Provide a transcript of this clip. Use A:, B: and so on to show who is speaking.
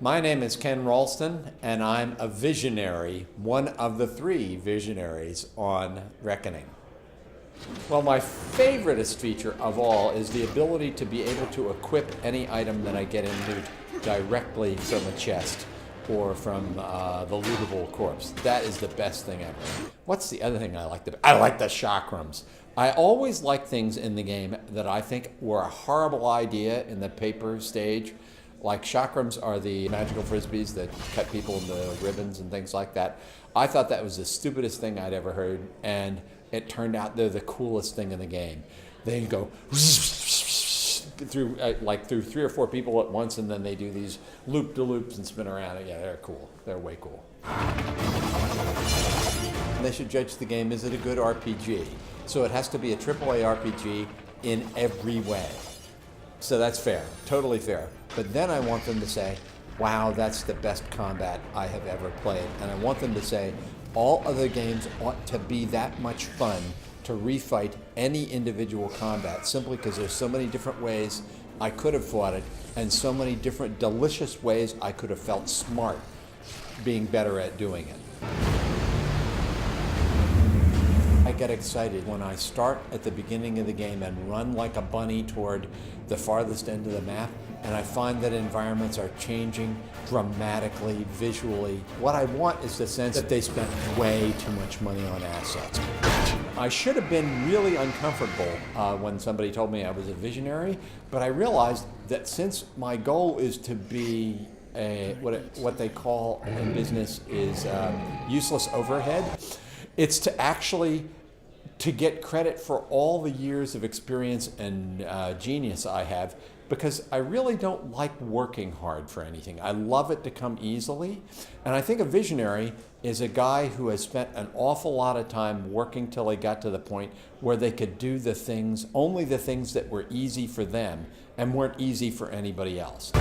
A: My name is Ken Rolston, and I'm a visionary, one of the 3 visionaries on Reckoning. Well, my favoriteest feature of all is the ability to be able to equip any item that I get in loot directly from a chest or from the lootable corpse. That is the best thing ever. What's the other thing I like? I like the chakrams. I always like things in the game that I think were a horrible idea in the paper stage. Like chakrams are the magical frisbees that cut people into ribbons and things like that. I thought that was the stupidest thing I'd ever heard, and it turned out they're the coolest thing in the game. They go through through 3 or 4 people at once, and then they do these loop-de-loops and spin around. Yeah, they're cool. They're way cool. They should judge the game, is it a good RPG? So it has to be a AAA RPG in every way. So that's fair, totally fair. But then I want them to say, wow, that's the best combat I have ever played. And I want them to say, all other games ought to be that much fun to refight any individual combat, simply because there's so many different ways I could have fought it, and so many different delicious ways I could have felt smart being better at doing it. I get excited when I start at the beginning of the game and run like a bunny toward the farthest end of the map, and I find that environments are changing dramatically, visually. What I want is the sense that they spent way too much money on assets. I should have been really uncomfortable when somebody told me I was a visionary, but I realized that since my goal is to be what they call in business is useless overhead, it's to actually to get credit for all the years of experience and genius I have, because I really don't like working hard for anything. I love it to come easily. And I think a visionary is a guy who has spent an awful lot of time working till they got to the point where they could do the things, only the things that were easy for them and weren't easy for anybody else.